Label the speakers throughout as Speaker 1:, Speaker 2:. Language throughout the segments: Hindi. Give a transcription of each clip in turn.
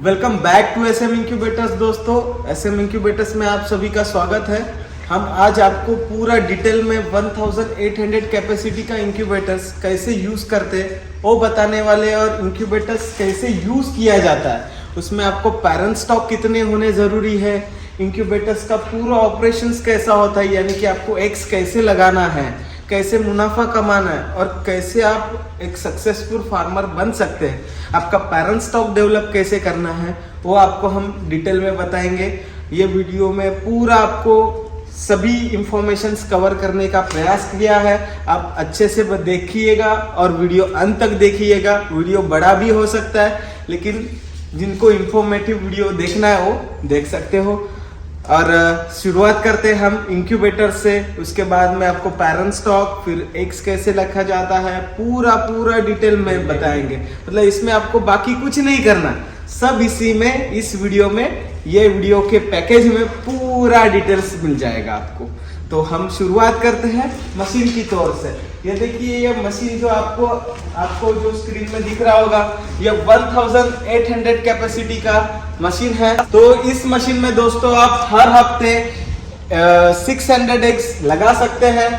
Speaker 1: Welcome back to SM incubators. दोस्तों, SM इंक्यूबेटर्स में आप सभी का स्वागत है। हम आज आपको पूरा डिटेल में 1800 कैपेसिटी का इंक्यूबेटर्स कैसे यूज़ करते हैं वो बताने वाले, और इंक्यूबेटर्स कैसे यूज़ किया जाता है, उसमें आपको पैरेंट स्टॉक कितने होने ज़रूरी है, इंक्यूबेटर्स का पूरा ऑपरेशंस कैसा होता है, यानी कि आपको एग्स कैसे लगाना है, कैसे मुनाफा कमाना है और कैसे आप एक सक्सेसफुल फार्मर बन सकते हैं, आपका पैरेंट स्टॉक डेवलप कैसे करना है, वो आपको हम डिटेल में बताएंगे। ये वीडियो में पूरा आपको सभी इंफॉर्मेशंस कवर करने का प्रयास किया है। आप अच्छे से देखिएगा और वीडियो अंत तक देखिएगा। वीडियो बड़ा भी हो सकता है, लेकिन जिनको इंफॉर्मेटिव वीडियो देखना है वो देख सकते हो। और शुरुआत करते हैं हम इंक्यूबेटर से, उसके बाद में आपको पैरेंट स्टॉक, फिर एग्स कैसे रखा जाता है, पूरा डिटेल में बताएंगे। मतलब इसमें आपको बाकी कुछ नहीं करना, सब इसी में, इस वीडियो में, ये वीडियो के पैकेज में पूरा डिटेल्स मिल जाएगा आपको। तो हम शुरुआत करते हैं मशीन की तौर से। ये देखिए, ये मशीन जो आपको जो स्क्रीन में दिख रहा होगा, ये 1800 कैपेसिटी का मशीन है। तो इस मशीन में दोस्तों आप हर हफ्ते 600 एग्स लगा सकते हैं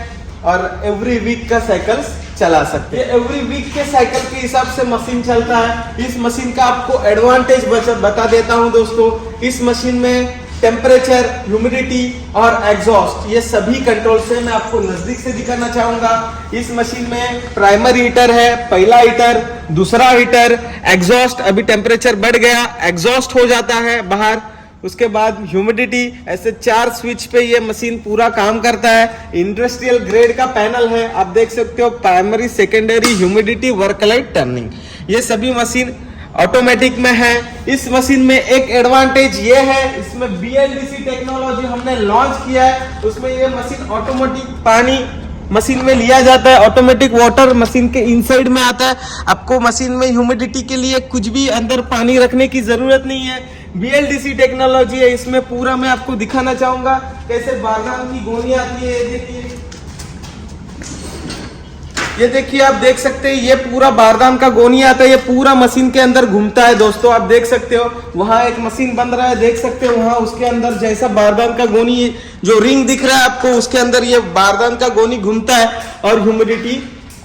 Speaker 1: और एवरी वीक का साइकिल्स चला सकते हैं। एवरी वीक के साइकिल के हिसाब से मशीन चलता है। इस मशीन का आपको एडवांटेज बता देता हूं दोस्तों। इस मशीन में टेम्परेचर, ह्यूमिडिटी और एग्जॉस्ट, ये सभी कंट्रोल से मैं आपको नजदीक से दिखाना चाहूंगा। इस मशीन में प्राइमरी हीटर है, पहला हीटर, दूसरा हीटर, एग्जॉस्ट, अभी टेम्परेचर बढ़ गया, एग्जॉस्ट हो जाता है बाहर, उसके बाद ह्यूमिडिटी, ऐसे 4 स्विच पे ये मशीन पूरा काम करता है। इंडस्ट्रियल ग्रेड का पैनल है, आप देख सकते हो, primary, secondary, humidity, work light, turning, ये सभी मशीन ऑटोमेटिक में है। इस मशीन में एक एडवांटेज ये है, इसमें BLDC टेक्नोलॉजी हमने लॉन्च किया है। उसमें ये मशीन ऑटोमेटिक पानी मशीन में लिया जाता है, ऑटोमेटिक वाटर मशीन के इनसाइड में आता है। आपको मशीन में ह्यूमिडिटी के लिए कुछ भी अंदर पानी रखने की जरूरत नहीं है। BLDC टेक्नोलॉजी है इसमें। पूरा मैं आपको दिखाना चाहूंगा कैसे बारदान की गोनी आती है। ये देखिए, आप देख सकते हैं, ये पूरा बारदान का गोनी आता है, ये पूरा मशीन के अंदर घूमता है दोस्तों। आप देख सकते हो, वहां एक मशीन बन रहा है, देख सकते हो, वहां उसके अंदर जैसा बारदान का गोनी जो रिंग दिख रहा है आपको, उसके अंदर ये बारदान का गोनी घूमता है और ह्यूमिडिटी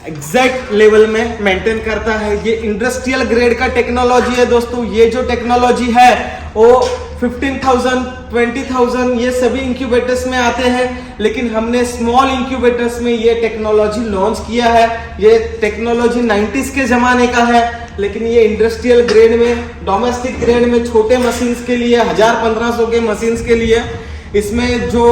Speaker 1: एग्जैक्ट लेवल में मेंटेन करता है। ये इंडस्ट्रियल ग्रेड का टेक्नोलॉजी है दोस्तों। ये जो टेक्नोलॉजी है वो 15,000, 20,000 ये सभी इंक्यूबेटर्स में आते हैं, लेकिन हमने स्मॉल इंक्यूबेटर्स में ये टेक्नोलॉजी लॉन्च किया है। ये टेक्नोलॉजी 90s के जमाने का है, लेकिन ये इंडस्ट्रियल ग्रेड में, डोमेस्टिक ग्रेड में, छोटे मशीन्स के लिए, 1000-1500 के मशीन्स के लिए इसमें जो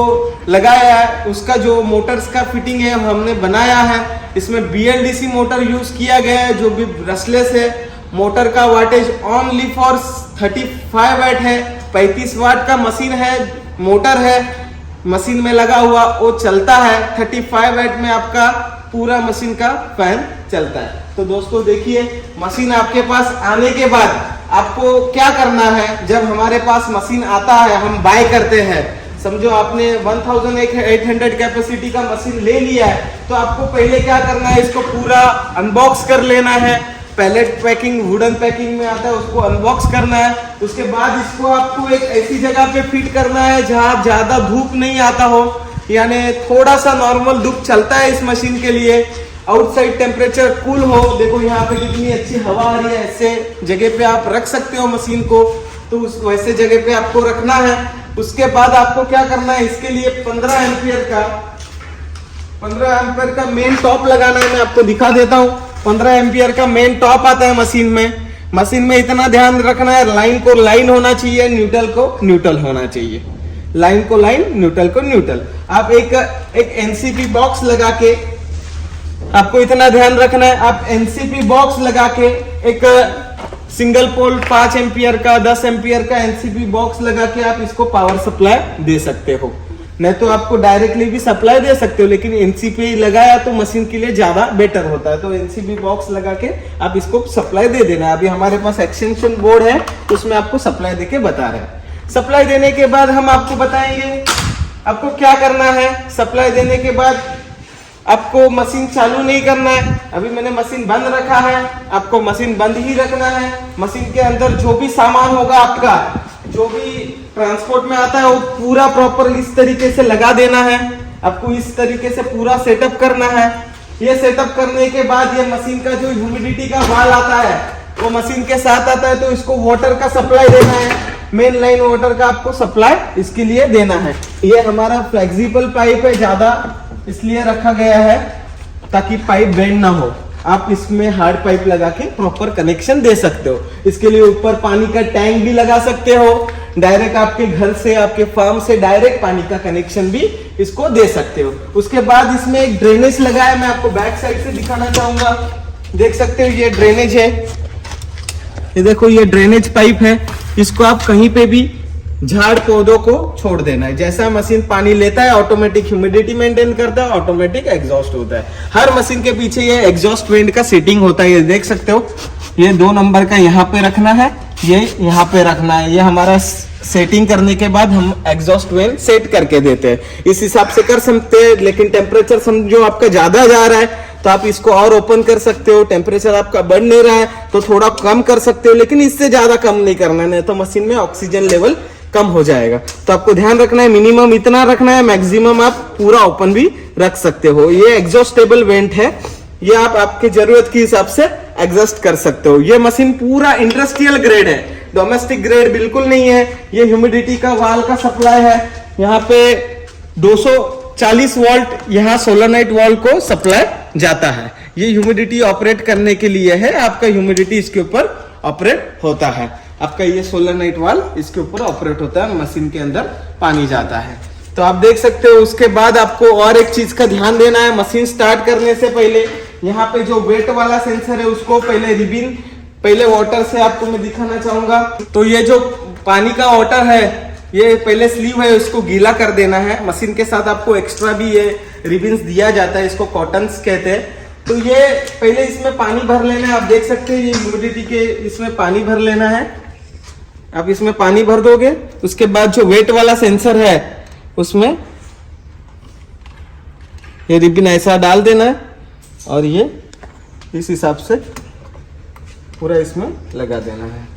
Speaker 1: लगाया है, उसका जो मोटर्स का फिटिंग है हमने बनाया है। इसमें BLDC मोटर यूज किया गया है, जो भी ब्रशलेस है। मोटर का वाटेज ओनली फॉर 35 वाट है, 35 वाट का मशीन है, मोटर है मशीन में लगा हुआ, वो चलता है। 35 वाट में आपका पूरा मशीन का फैन चलता है। तो दोस्तों देखिए, मशीन आपके पास आने के बाद आपको क्या करना है। जब हमारे पास मशीन आता है, हम बाय करते हैं, समझो आपने 1800 कैपेसिटी का मशीन ले लिया है, तो आपको पहले क्या करना है, इसको पूरा अनबॉक्स कर लेना है। पैलेट पैकिंग, वुडन पैकिंग में आता है, उसको अनबॉक्स करना है। उसके बाद इसको आपको एक ऐसी जगह पे फिट करना है जहां ज्यादा धूप नहीं आता हो, यानी थोड़ा सा नॉर्मल धूप चलता है इस मशीन के लिए। आउटसाइड टेम्परेचर कूल हो। देखो यहाँ पे कितनी अच्छी हवा आ रही है, ऐसे जगह पे आप रख सकते हो मशीन को, तो उस वैसे जगह पे आपको रखना है। उसके बाद आपको क्या करना है, इसके लिए 15 एम्पियर का मेन टॉप लगाना है। मैं आपको दिखा देता हूँ। 15 एम्पियर का मेन टॉप आता है मशीन में। मशीन में इतना ध्यान रखना है, लाइन को लाइन होना चाहिए, न्यूट्रल को न्यूट्रल होना चाहिए, लाइन को लाइन, न्यूट्रल को न्यूट्रल। आप एक NCP बॉक्स लगा के, आपको इतना ध्यान रखना है, आप NCP बॉक्स लगा के एक सिंगल पोल 5 एम्पियर का, 10 एम्पियर का NCP बॉक्स लगा के आप इसको पावर सप्लाई दे सकते हो। नहीं तो आपको डायरेक्टली भी सप्लाई दे सकते हो, लेकिन NCP लगाया तो मशीन के लिए ज्यादा बेटर होता है। तो NCP बॉक्स लगा के आप इसको सप्लाई दे देना। अभी हमारे पास एक्सटेंशन बोर्ड है, उसमें आपको सप्लाई देके बता रहे हैं। सप्लाई देने के बाद हम आपको बताएंगे आपको क्या करना है। सप्लाई देने के बाद आपको मशीन चालू नहीं करना है, अभी मैंने मशीन बंद रखा है, आपको मशीन बंद ही रखना है। मशीन के अंदर जो भी सामान होगा आपका, जो भी ट्रांसपोर्ट में आता है, वो पूरा प्रॉपर इस तरीके से लगा देना है। आपको इस तरीके से पूरा सेटअप करना है। ये सेटअप करने के बाद ये मशीन का जो ह्यूमिडिटी का वाल आता है वो मशीन के साथ आता है, तो इसको वाटर का सप्लाई देना है, मेन लाइन वाटर का आपको सप्लाई इसके लिए देना है। ये हमारा फ्लेक्सिबल पाइप है, ज्यादा इसलिए रखा गया है ताकि पाइप बेंड ना हो। आप इसमें हार्ड पाइप लगा के प्रॉपर कनेक्शन दे सकते हो। इसके लिए ऊपर पानी का टैंक भी लगा सकते हो, डायरेक्ट आपके घर से, आपके फार्म से डायरेक्ट पानी का कनेक्शन भी इसको दे सकते हो। उसके बाद इसमें एक ड्रेनेज लगा है, मैं आपको बैक साइड से दिखाना चाहूंगा। देख सकते हो ये ड्रेनेज है, ये देखो ये ड्रेनेज पाइप है। इसको आप कहीं पे भी झाड़ पौधों को छोड़ देना है। जैसा मशीन पानी लेता है ऑटोमेटिक ह्यूमिडिटी मेंटेन करता है, ऑटोमेटिक एग्जॉस्ट होता है। हर मशीन के पीछे ये एग्जॉस्ट वेंट का सेटिंग होता है, ये देख सकते हो। ये 2 नंबर का यहाँ पे रखना है, ये यहाँ पे रखना है। ये हमारा सेटिंग करने के बाद हम एग्जॉस्ट वेंट सेट करके देते हैं। इस हिसाब से कर सकते हैं, लेकिन टेम्परेचर समझो आपका ज्यादा जा रहा है तो आप इसको और ओपन कर सकते हो। टेम्परेचर आपका बढ़ नहीं रहा है तो थोड़ा कम कर सकते हो, लेकिन इससे ज्यादा कम नहीं करना है, नहीं तो मशीन में ऑक्सीजन लेवल कम हो जाएगा। तो आपको ध्यान रखना है, मिनिमम इतना रखना है, मैक्सिमम आप पूरा ओपन भी रख सकते हो। ये एग्जॉस्टेबल वेंट है, ये आप आपके जरूरत के हिसाब से एडजस्ट कर सकते हो। ये मशीन पूरा इंडस्ट्रियल ग्रेड है, डोमेस्टिक ग्रेड बिल्कुल नहीं है। ये ह्यूमिडिटी का वाल का सप्लाई है, यहाँ पे 240 वोल्ट यहाँ सोलनोइड वाल को सप्लाई जाता है। ये ह्यूमिडिटी ऑपरेट करने के लिए है, आपका ह्यूमिडिटी इसके ऊपर ऑपरेट होता है। आपका ये सोलनोइड वाल इसके ऊपर ऑपरेट होता है, मशीन के अंदर पानी जाता है। तो आप देख सकते हो। उसके बाद आपको और एक चीज का ध्यान देना है, मशीन स्टार्ट करने से पहले यहाँ पे जो वेट वाला सेंसर है उसको पहले रिबिन, पहले वाटर से आपको मैं दिखाना चाहूंगा। तो ये जो पानी का वाटर है, ये पहले स्लीव है, उसको गीला कर देना है। मशीन के साथ आपको एक्स्ट्रा भी ये रिबिन्स दिया जाता है, इसको कॉटन्स कहते हैं। तो ये पहले इसमें पानी भर लेना है। आप देख सकते हैं ये ह्यूमिडिटी के इसमें पानी भर लेना है। आप इसमें पानी भर दोगे, उसके बाद जो वेट वाला सेंसर है उसमें ये रिबिन ऐसा डाल देना है और ये इस हिसाब से पूरा इसमें लगा देना है।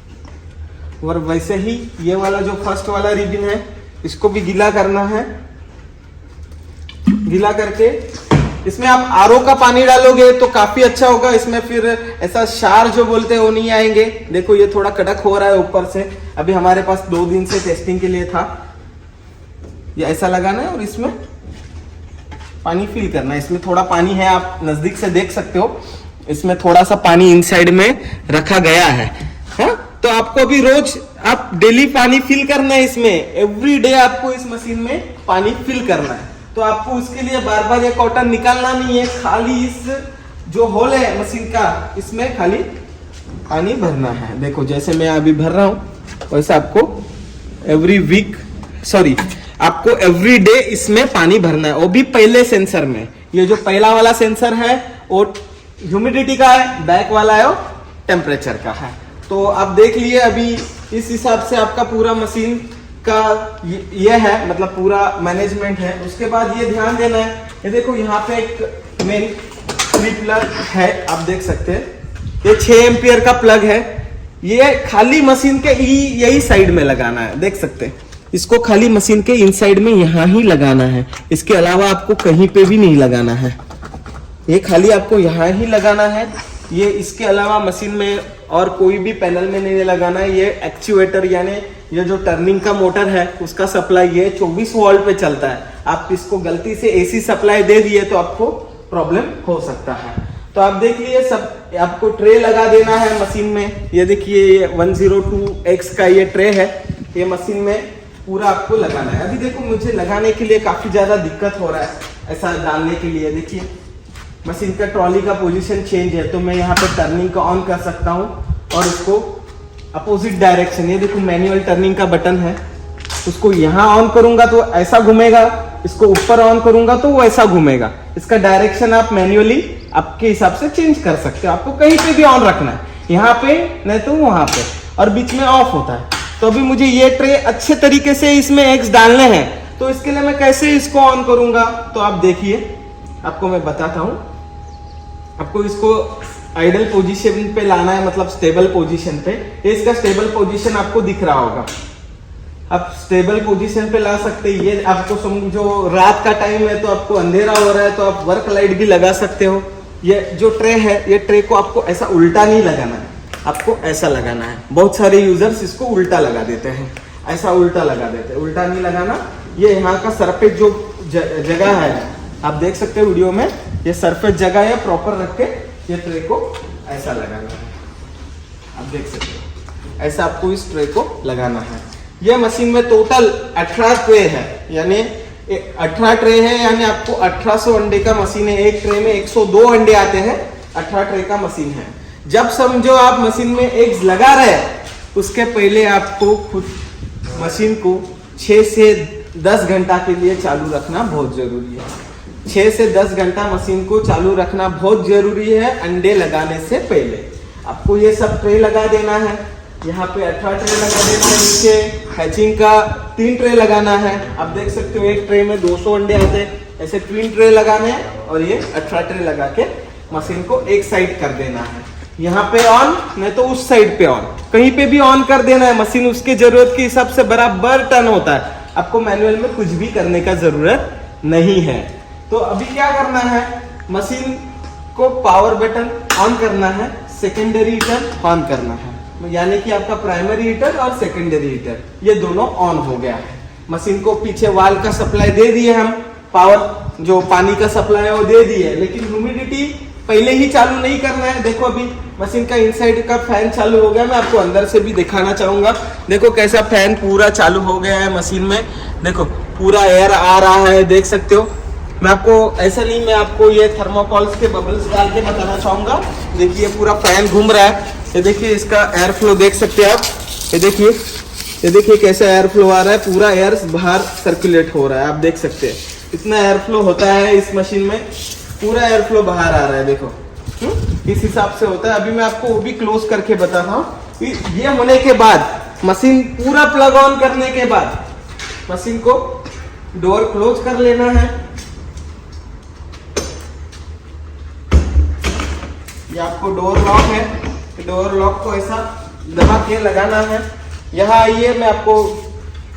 Speaker 1: और वैसे ही ये वाला जो फर्स्ट वाला रिबिन है इसको भी गीला करना है। गीला करके इसमें आप आरओ का पानी डालोगे तो काफी अच्छा होगा। इसमें फिर ऐसा क्षार जो बोलते हैं वो नहीं आएंगे। देखो ये थोड़ा कड़क हो रहा है ऊपर से, अभी हमारे पास 2 दिन से टेस्टिंग के लिए था। ये ऐसा लगाना है और इसमें पानी फिल करना है। इसमें थोड़ा पानी है, आप नजदीक से देख सकते हो, इसमें थोड़ा सा पानी इनसाइड में रखा गया है। तो आपको भी रोज आप डेली पानी फिल करना है इसमें, एवरी डे आपको इस मशीन में पानी फिल करना है। तो आपको उसके लिए बार बार ये कॉटन निकालना नहीं है, खाली इस जो होल है मशीन का इसमें खाली पानी भरना है। देखो जैसे मैं अभी भर रहा हूं वैसे आपको आपको एवरी डे इसमें पानी भरना है, वो भी पहले सेंसर में। ये जो पहला वाला सेंसर है वो ह्यूमिडिटी का है, बैक वाला है वो टेम्परेचर का है। तो आप देख लिए अभी इस हिसाब से आपका पूरा मशीन का ये है, मतलब पूरा मैनेजमेंट है। उसके बाद ये ध्यान देना है, ये देखो यहाँ पे एक मेन प्लग है, आप देख सकते हैं। ये 6 एम्पियर का प्लग है, ये खाली मशीन के यही साइड में लगाना है, देख सकते हैं। इसको खाली मशीन के इनसाइड में यहाँ ही लगाना है, इसके अलावा आपको कहीं पे भी नहीं लगाना है। ये खाली आपको यहाँ ही लगाना है, ये इसके अलावा मशीन में और कोई भी पैनल में नहीं लगाना है। ये एक्चुएटर यानी ये जो टर्निंग का मोटर है उसका सप्लाई ये 24 वोल्ट पे चलता है। आप इसको गलती से एसी सप्लाई दे दिए तो आपको प्रॉब्लम हो सकता है। तो आप देख लिए सब, आपको ट्रे लगा देना है मशीन में। ये देखिए 102X का ये ट्रे है, ये मशीन में पूरा आपको लगाना है। अभी देखो मुझे लगाने के लिए काफी ज्यादा दिक्कत हो रहा है ऐसा डालने के लिए। देखिए मशीन का ट्रॉली का पोजीशन चेंज है, तो मैं यहाँ पे टर्निंग का ऑन कर सकता हूँ और उसको अपोजिट डायरेक्शन, ये देखो मैनुअल टर्निंग का बटन है, उसको यहाँ ऑन करूंगा तो ऐसा घूमेगा, इसको ऊपर ऑन करूंगा तो वो ऐसा घूमेगा। इसका डायरेक्शन आप मैन्युअली आपके हिसाब से चेंज कर सकते हो। आपको कहीं पे भी ऑन रखना है, यहाँ पे नहीं तो वहां पे, और बीच में ऑफ होता है। तो अभी मुझे ये ट्रे अच्छे तरीके से इसमें एक्स डालने हैं, तो इसके लिए मैं कैसे इसको ऑन करूंगा, तो आप देखिए आपको मैं बताता हूँ। आपको इसको आइडल पोजीशन पे लाना है, मतलब स्टेबल पोजीशन पे। ये इसका स्टेबल पोजीशन आपको दिख रहा होगा। आप स्टेबल पोजीशन पे ला सकते हैं। ये आपको समझो रात का टाइम है तो आपको अंधेरा हो रहा है तो आप वर्क लाइट भी लगा सकते हो। ये जो ट्रे है, ये ट्रे को आपको ऐसा उल्टा नहीं लगाना है, आपको ऐसा लगाना है। बहुत सारे यूजर्स इसको उल्टा लगा देते हैं, ऐसा उल्टा लगा देते हैं। उल्टा नहीं लगाना। ये यहाँ का सरफेस जो जगह है, आप देख सकते हो वीडियो में, ये सरफेस जगह है, प्रॉपर रख के ये ट्रे को ऐसा लगाना है। आप देख सकते हो, ऐसा आपको इस ट्रे को लगाना है। ये मशीन में टोटल 18 ट्रे है, यानी 18 ट्रे है, यानी आपको 1800 अंडे का मशीन है। एक ट्रे में 102 अंडे आते हैं, 18 ट्रे का मशीन है। जब समझो आप मशीन में एग्स लगा रहे हैं, उसके पहले आपको खुद मशीन को 6 से 10 घंटा के लिए चालू रखना बहुत जरूरी है। 6 से 10 घंटा मशीन को चालू रखना बहुत जरूरी है अंडे लगाने से पहले। आपको ये सब ट्रे लगा देना है। यहाँ पे 18 ट्रे लगा देना है। नीचे हैचिंग का 3 ट्रे लगाना है। आप देख सकते हो एक ट्रे में 200 अंडे आते हैं, ऐसे 3 ट्रे लगाने हैं और ये 18 ट्रे लगा के मशीन को एक साइड कर देना है। यहाँ पे ऑन, नहीं तो उस साइड पे ऑन, कहीं पे भी ऑन कर देना है। मशीन उसके जरूरत के हिसाब से बराबर टर्न होता है। आपको मैनुअल में कुछ भी करने का जरूरत नहीं है। तो अभी क्या करना है, मशीन को पावर बटन ऑन करना है, सेकेंडरी हीटर ऑन करना है, यानी कि आपका प्राइमरी हीटर और सेकेंडरी हीटर ये दोनों ऑन हो गया है। मशीन को पीछे वाल का सप्लाई दे दिए हम, पावर जो पानी का सप्लाई है वो दे दिए, लेकिन ह्यूमिडिटी पहले ही चालू नहीं करना है। देखो अभी मशीन का इनसाइड का फैन चालू हो गया। मैं आपको अंदर से भी दिखाना चाहूंगा। देखो कैसा फैन पूरा चालू हो गया है मशीन में। देखो पूरा एयर आ रहा है, देख सकते हो। मैं आपको ऐसा नहीं, मैं आपको ये थर्मोकॉल्स के बबल्स डाल के बताना चाहूंगा। देखिए पूरा फैन घूम रहा है। ये देखिए इसका एयर फ्लो देख सकते हैं आप। ये देखिए कैसा एयर फ्लो आ रहा है, पूरा एयर बाहर सर्कुलेट हो रहा है। आप देख सकते हैं इतना एयर फ्लो होता है इस मशीन में, पूरा एयर फ्लो बाहर आ रहा है। देखो इस हिसाब से होता है। अभी मैं आपको वो भी क्लोज करके बताता हूँ। ये होने के बाद मशीन पूरा प्लग ऑन करने के बाद मशीन को डोर क्लोज कर लेना है। ये आपको डोर लॉक है, डोर लॉक को ऐसा दबा के लगाना है। यहाँ आइए, मैं आपको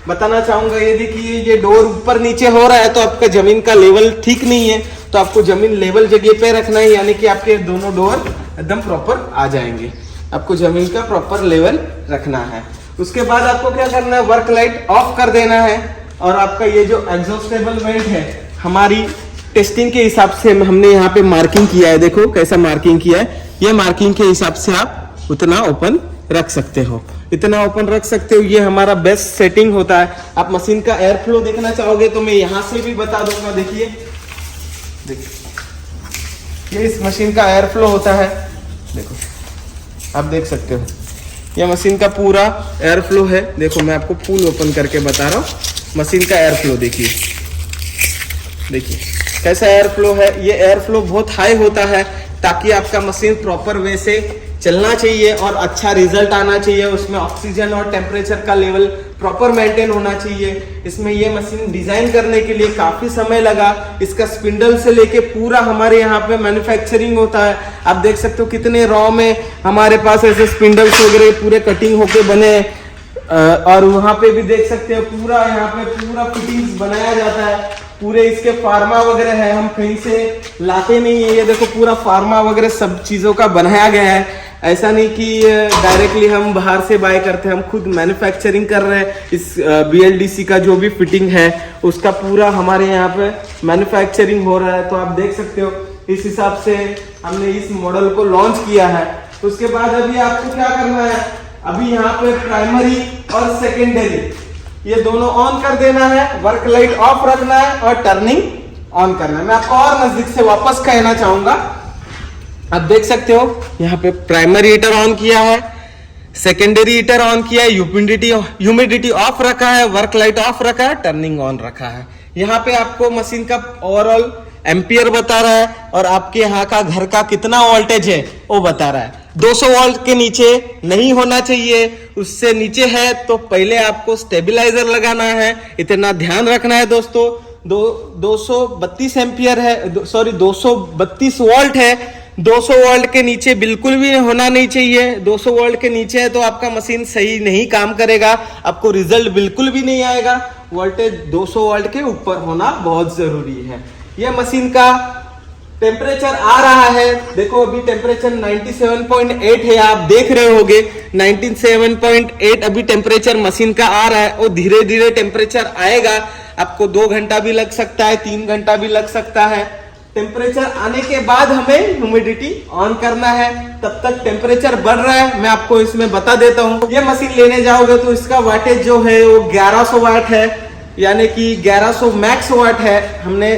Speaker 1: बताना चाहूंगा। ये देखिए ये डोर ऊपर नीचे हो रहा है तो आपका जमीन का लेवल ठीक नहीं है, तो आपको जमीन लेवल जगह पे रखना है, यानी कि आपके दोनों डोर एकदम प्रॉपर आ जाएंगे। आपको जमीन का प्रॉपर लेवल रखना है। उसके बाद आपको क्या करना है, वर्क लाइट ऑफ कर देना है। और आपका ये जो एग्जॉस्टेबल वेंट है, हमारी टेस्टिंग के हिसाब से हमने यहाँ पे मार्किंग किया है। देखो कैसा मार्किंग किया है। ये मार्किंग के हिसाब से आप उतना ओपन रख सकते हो, इतना ओपन रख सकते हो। ये हमारा बेस्ट सेटिंग होता है। आप मशीन का एयर फ्लो देखना चाहोगे तो मैं यहाँ से भी बता दूंगा। देखिए ये इस मशीन का एयर फ्लो होता है। देखो आप देख सकते हो ये मशीन का पूरा एयर फ्लो है। देखो मैं आपको फुल ओपन करके बता रहा हूँ। मशीन का एयर फ्लो देखिए कैसा एयर फ्लो है। ये एयर फ्लो बहुत हाई होता है ताकि आपका मशीन प्रॉपर वे से चलना चाहिए और अच्छा रिजल्ट आना चाहिए। उसमें ऑक्सीजन और टेम्परेचर का लेवल प्रॉपर मेंटेन होना चाहिए। इसमें ये मशीन डिजाइन करने के लिए काफी समय लगा। इसका स्पिंडल से लेके पूरा हमारे यहाँ पे मैन्युफैक्चरिंग होता है। आप देख सकते हो कितने रॉ में हमारे पास ऐसे स्पिंडल्स वगैरह पूरे कटिंग होके बने। और वहां पे भी देख सकते हो पूरा यहाँ पे पूरा फिटिंग्स बनाया जाता है। पूरे इसके फार्मा वगैरह है, हम कहीं से लाते नहीं है। ये देखो पूरा फार्मा वगैरह सब चीजों का बनाया गया है। ऐसा नहीं कि डायरेक्टली हम बाहर से बाय करते हैं, हम खुद मैन्युफैक्चरिंग कर रहे हैं। इस BLDC का जो भी फिटिंग है उसका पूरा हमारे यहाँ पे मैन्युफैक्चरिंग हो रहा है। तो आप देख सकते हो इस हिसाब से हमने इस मॉडल को लॉन्च किया है। उसके बाद अभी आपको क्या करना है, अभी यहाँ पे प्राइमरी और सेकेंडरी ये दोनों ऑन कर देना है, वर्क लाइट ऑफ रखना है और टर्निंग ऑन करना है। मैं आपको और नजदीक से वापस कहना चाहूंगा। आप देख सकते हो यहाँ पे प्राइमरी हीटर ऑन किया है, सेकेंडरी हीटर ऑन किया है, ह्यूमिडिटी ऑफ रखा है, वर्क लाइट ऑफ रखा है, टर्निंग ऑन रखा है। यहाँ पे आपको मशीन का ओवरऑल एम्पियर बता रहा है और आपके यहाँ का घर का कितना वोल्टेज है वो बता रहा है। 200 वोल्ट के नीचे नहीं होना चाहिए, उससे नीचे है तो पहले आपको स्टेबलाइजर लगाना है। इतना ध्यान रखना है दोस्तों। 232 एम्पियर है, सॉरी 232 वोल्ट है। 200 वोल्ट के नीचे बिल्कुल भी होना नहीं चाहिए। 200 वोल्ट के नीचे है तो आपका मशीन सही नहीं काम करेगा, आपको रिजल्ट बिल्कुल भी नहीं आएगा। वोल्टेज 200 वोल्ट के ऊपर होना बहुत जरूरी है। यह मशीन का टेम्परेचर आ रहा है, देखो अभी टेम्परेचर 97.8 है, आप देख रहे होगे 97.8 अभी टेम्परेचर मशीन का आ रहा है। और धीरे धीरे टेम्परेचर आएगा, आपको 2 घंटा भी लग सकता है, 3 घंटा भी लग सकता है। टेम्परेचर आने के बाद हमें ह्यूमिडिटी ऑन करना है, तब तक टेम्परेचर बढ़ रहा है। मैं आपको इसमें बता देता हूँ। ये मशीन लेने जाओगे तो इसका वाटेज जो है वो 1100 वाट है, यानी कि 1100 मैक्स वाट है। हमने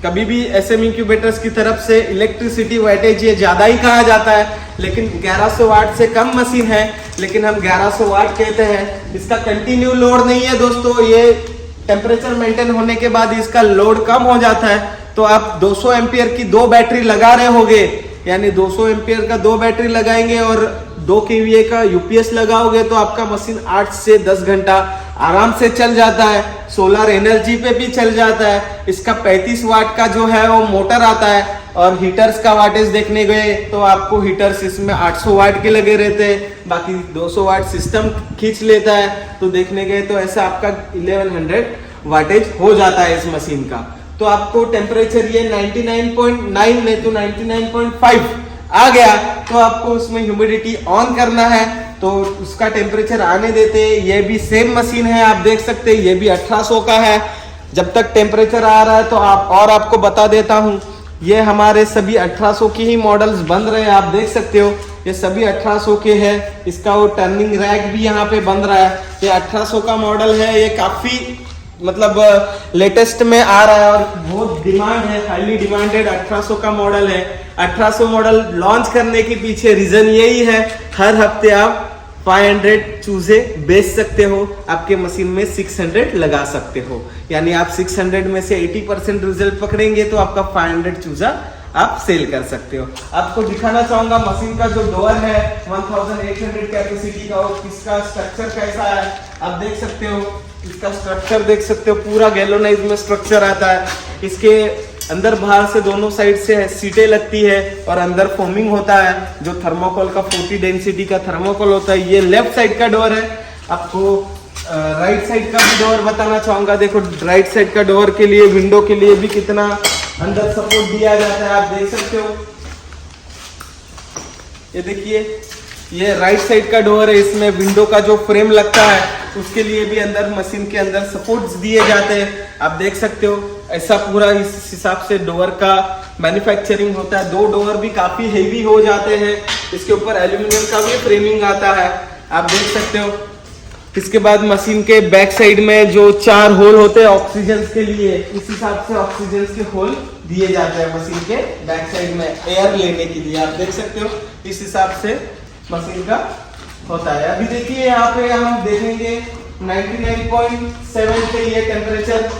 Speaker 1: कभी भी SM इंक्यूबेटर्स की तरफ से इलेक्ट्रिसिटी वाटेज ये ज्यादा ही कहा जाता है, लेकिन 1100 वाट से कम मशीन है, लेकिन हम 1100 वाट कहते हैं। इसका कंटिन्यू लोड नहीं है दोस्तों, ये टेम्परेचर मेंटेन होने के बाद इसका लोड कम हो जाता है। तो आप 200 एम्पियर की 2 बैटरी लगा रहे होगे, यानी 200 एम्पियर का 2 बैटरी लगाएंगे और 2 kVA का UPS लगाओगे तो आपका मशीन 8 से 10 घंटा आराम से चल जाता है। सोलर एनर्जी पे भी चल जाता है। इसका 35 वाट का जो है वो मोटर आता है। और हीटर्स का वाटेज देखने गए तो आपको हीटर्स इसमें 800 वाट के लगे रहते हैं, बाकी 200 वाट सिस्टम खींच लेता है। तो देखने गए तो ऐसा आपका 1100 वाटेज हो जाता है इस मशीन का। तो आपको टेम्परेचर ये 99.9 नहीं तो 99.5 आ गया तो आपको उसमें ह्यूमिडिटी ऑन करना है, तो उसका टेम्परेचर आने देते। ये भी सेम मशीन है, आप देख सकते हैं, ये भी 1800 का है। जब तक टेम्परेचर आ रहा है तो आपको बता देता हूँ, ये हमारे सभी 1800 की ही मॉडल्स बन रहे हैं, आप देख सकते हो ये सभी 1800 के हैं। इसका वो टर्निंग रैक भी यहाँ पे बन रहा है, ये 1800 का मॉडल है। ये काफी मतलब लेटेस्ट में आ रहा है और बहुत डिमांड है, हाईली डिमांडेड 1800 का मॉडल है। 1800 मॉडल लॉन्च करने के पीछे रीजन यही है, हर हफ्ते आप 500 चूजे बेच सकते हो, आपके मशीन में 600 लगा सकते हो, यानी आप 600 में से 80% रिजल्ट पकड़ेंगे तो आपका 500 चूजा आप सेल कर सकते हो। आपको दिखाना चाहूंगा मशीन का जो डोर है 1800 कैपेसिटी का, इसका स्ट्रक्चर कैसा है आप देख सकते हो। इसका स्ट्रक्चर देख सकते हो, पूरा गैल्वेनाइज में स्ट्रक्चर आता है। इसके अंदर बाहर से दोनों साइड से सीटें लगती है और अंदर फोमिंग होता है, जो थर्मोकोल का 40 डेंसिटी का थर्मोकोल होता है। ये लेफ्ट साइड का डोर है। आपको राइट साइड का भी डोर बताना चाहूंगा। देखो राइट साइड का डोर के लिए, विंडो के लिए भी कितना अंदर सपोर्ट दिया जाता है, आप देख सकते हो। ये देखिए, ये राइट साइड का डोर है, इसमें विंडो का जो फ्रेम लगता है उसके लिए भी अंदर मशीन के अंदर सपोर्ट्स दिए जाते हैं, आप देख सकते हो। ऐसा पूरा इस हिसाब से डोर का मैन्युफैक्चरिंग होता है। 2 डोर भी काफी हेवी हो जाते हैं। इसके ऊपर एल्यूमिनियम का भी फ्रेमिंग आता है, आप देख सकते हो। इसके बाद मशीन के बैक साइड में जो 4 होल होते हैं ऑक्सीजन के लिए, इस हिसाब से ऑक्सीजन के होल दिए जाते हैं मशीन के बैक साइड में एयर लेने के लिए, आप देख सकते हो। इस हिसाब से मशीन का होता है। अभी देखिए यहाँ पे हम देखेंगे 99.7 पे ये टेम्परेचर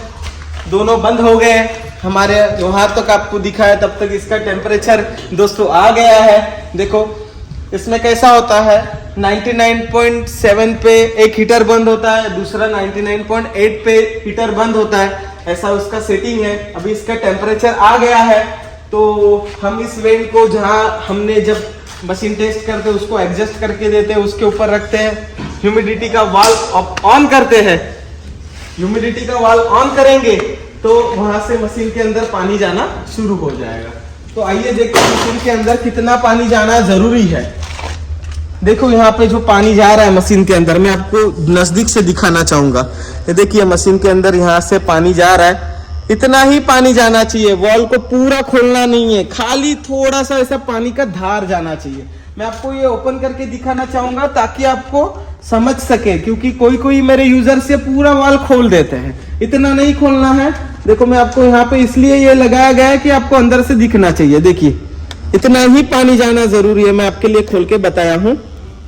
Speaker 1: दोनों बंद हो गए हैं। हमारे वहां तक आपको दिखाया, तब तक इसका टेम्परेचर दोस्तों आ गया है। देखो इसमें कैसा होता है, 99.7 पे एक हीटर बंद होता है, दूसरा 99.8 पे हीटर बंद होता है, ऐसा उसका सेटिंग है। अभी इसका टेम्परेचर आ गया है तो हम इस वेंट को जहां हमने जब मशीन टेस्ट करते हैं उसको एडजस्ट करके देते हैं, उसके ऊपर रखते हैं। ह्यूमिडिटी का वाल्व ऑन करते हैं। ह्यूमिडिटी का वाल्व ऑन करेंगे तो वहां से मशीन के अंदर पानी जाना शुरू हो जाएगा। तो आइए देखते हैं मशीन के अंदर कितना पानी जाना जरूरी है। देखो यहाँ पे जो पानी जा रहा है मशीन के अंदर, मैं आपको नजदीक से दिखाना चाहूंगा। ये देखिए मशीन के अंदर यहाँ से पानी जा रहा है, इतना ही पानी जाना चाहिए। वॉल को पूरा खोलना नहीं है, खाली थोड़ा सा ऐसा पानी का धार जाना चाहिए। मैं आपको ये ओपन करके दिखाना चाहूंगा ताकि आपको समझ सके, क्योंकि कोई मेरे यूजर से पूरा वॉल खोल देते हैं, इतना नहीं खोलना है। देखो मैं आपको यहाँ पे इसलिए ये लगाया गया है कि आपको अंदर से दिखना चाहिए। देखिए इतना ही पानी जाना जरूरी है, मैं आपके लिए खोल के बताया हूँ।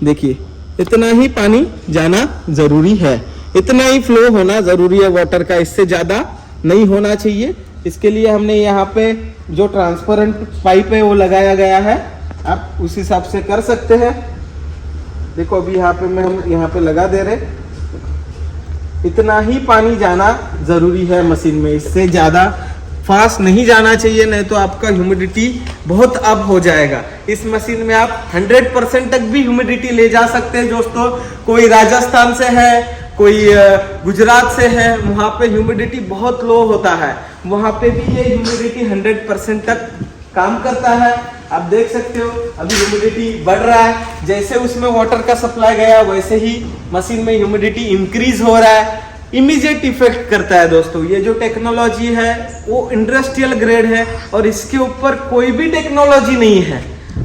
Speaker 1: देखिए इतना ही पानी जाना जरूरी है, इतना ही फ्लो होना जरूरी है वाटर का, इससे ज्यादा नहीं होना चाहिए। इसके लिए हमने यहाँ पे जो ट्रांसपेरेंट पाइप है वो लगाया गया है, आप उस हिसाब से कर सकते हैं। देखो अभी यहाँ पे हम यहाँ पे लगा दे रहे, इतना ही पानी जाना जरूरी है मशीन में, इससे ज़्यादा फास्ट नहीं जाना चाहिए, नहीं तो आपका ह्यूमिडिटी बहुत अप हो जाएगा। इस मशीन में आप 100% तक भी ह्यूमिडिटी ले जा सकते हैं दोस्तों। कोई राजस्थान से है, कोई गुजरात से है, वहाँ पे ह्यूमिडिटी बहुत लो होता है, वहाँ पे भी ये ह्यूमिडिटी 100% तक काम करता है। आप देख सकते हो अभी ह्यूमिडिटी बढ़ रहा है, जैसे उसमें वाटर का सप्लाई गया वैसे ही मशीन में ह्यूमिडिटी इंक्रीज हो रहा है। इमीडिएट इफेक्ट करता है दोस्तों। ये जो टेक्नोलॉजी है वो इंडस्ट्रियल ग्रेड है और इसके ऊपर कोई भी टेक्नोलॉजी नहीं है।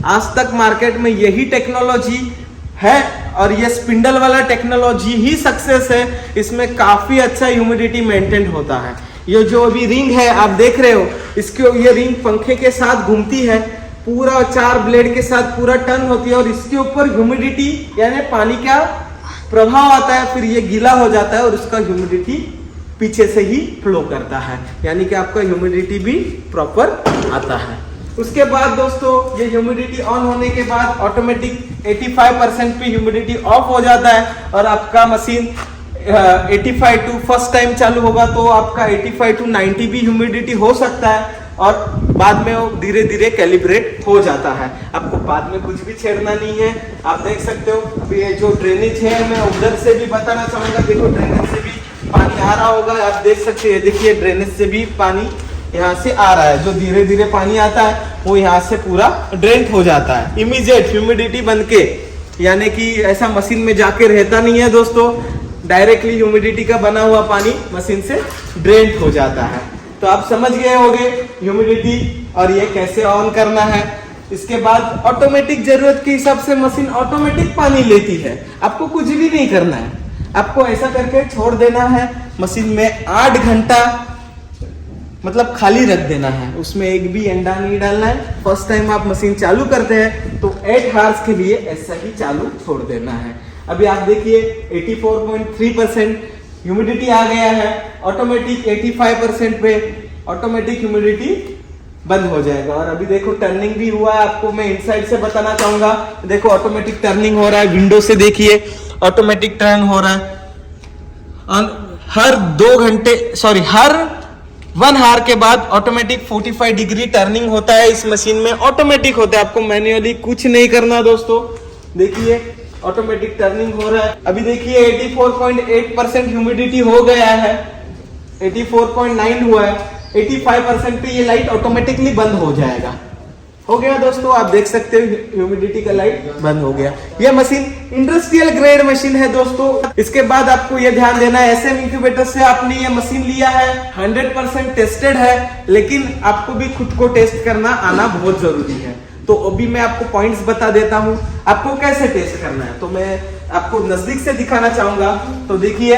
Speaker 1: आज तक मार्केट में यही टेक्नोलॉजी है और ये स्पिंडल वाला टेक्नोलॉजी ही सक्सेस है। इसमें काफी अच्छा ह्यूमिडिटी मेंटेन होता है। ये जो अभी रिंग है आप देख रहे हो, इसके ये रिंग पंखे के साथ घूमती है, पूरा 4 ब्लेड के साथ पूरा टर्न होती है और इसके ऊपर ह्यूमिडिटी यानी पानी का प्रभाव आता है, फिर ये गीला हो जाता है और उसका ह्यूमिडिटी पीछे से ही फ्लो करता है, यानी कि आपका ह्यूमिडिटी भी प्रॉपर आता है। उसके बाद दोस्तों ये ह्यूमिडिटी ऑन होने के बाद ऑटोमेटिक 85% पे ह्यूमिडिटी ऑफ हो जाता है और आपका मशीन 85 टू फर्स्ट टाइम चालू होगा तो आपका 85 टू 90 भी ह्यूमिडिटी हो सकता है और बाद में वो धीरे धीरे कैलिब्रेट हो जाता है। आपको बाद में कुछ भी छेड़ना नहीं है। आप देख सकते हो अभी ये जो ड्रेनेज है मैं उधर से भी बताना चाहूंगा। देखो ड्रेनेज से भी पानी आ रहा होगा, आप देख सकते हैं। देखिए ड्रेनेज से भी पानी यहाँ से आ रहा है, जो धीरे धीरे पानी आता है वो यहाँ से पूरा ड्रेन हो जाता है इमीडिएट ह्यूमिडिटी बन के, यानी कि ऐसा मशीन में जाके रहता नहीं है दोस्तों। डायरेक्टली ह्यूमिडिटी का बना हुआ पानी मशीन से ड्रेन हो जाता है। तो आप समझ गए होंगे ह्यूमिडिटी और ये कैसे ऑन करना है। इसके बाद ऑटोमेटिक जरूरत के हिसाब से मशीन ऑटोमेटिक पानी लेती है, आपको कुछ भी नहीं करना है। आपको ऐसा करके छोड़ देना है मशीन में 8 घंटा, मतलब खाली रख देना है, उसमें एक भी अंडा नहीं डालना है। फर्स्ट टाइम आप मशीन चालू करते हैं तो 8 आवर्स के लिए ऐसा ही चालू छोड़ देना है। अभी आप देखिए 84.3% ह्यूमिडिटी आ गया है। ऑटोमेटिक 85% पे ऑटोमेटिक ह्यूमिडिटी बंद हो जाएगा। और अभी देखो टर्निंग भी हुआ है, आपको मैं इनसाइड से बताना चाहूंगा। देखो ऑटोमेटिक टर्निंग हो रहा है, विंडो से देखिए ऑटोमेटिक टर्न हो रहा है। और हर 1 आवर के बाद ऑटोमेटिक 45 डिग्री टर्निंग होता है। इस मशीन में ऑटोमेटिक होता है, आपको मैन्युअली कुछ नहीं करना दोस्तों। देखिए ऑटोमेटिक टर्निंग हो रहा है। अभी देखिए 84.8% ह्यूमिडिटी हो गया है, 84.9 हुआ है। 85% पे ये लाइट ऑटोमेटिकली बंद हो जाएगा। हो गया दोस्तों, आप देख सकते हो ह्यूमिडिटी का लाइट बंद हो गया। ये मशीन इंडस्ट्रियल ग्रेड मशीन है दोस्तों। इसके बाद आपको ये ध्यान देना है, SM इंक्यूबेटर से आपने ये मशीन लिया है, 100% टेस्टेड है, लेकिन आपको भी खुद को टेस्ट करना आना बहुत जरूरी है। तो अभी मैं आपको पॉइंट्स बता देता हूं आपको कैसे टेस्ट करना है। तो मैं आपको नजदीक से दिखाना चाहूंगा। तो देखिए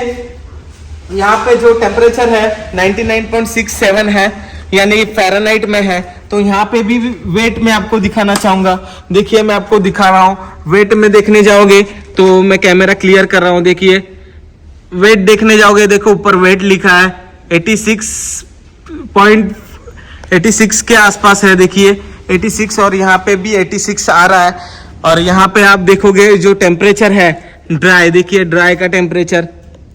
Speaker 1: यहाँ पे जो टेम्परेचर है 99.67 है, यानी फ़ारेनहाइट में है। तो यहाँ पे भी वेट में आपको दिखाना चाहूंगा। देखिए मैं आपको दिखा रहा हूँ, वेट में देखने जाओगे तो मैं कैमरा क्लियर कर रहा हूँ। देखिए वेट देखने जाओगे, देखो ऊपर वेट लिखा है 86 के आसपास है। देखिए 86 और यहाँ पे भी 86 आ रहा है। और यहाँ पे आप देखोगे जो टेम्परेचर है ड्राई, देखिए ड्राई का टेम्परेचर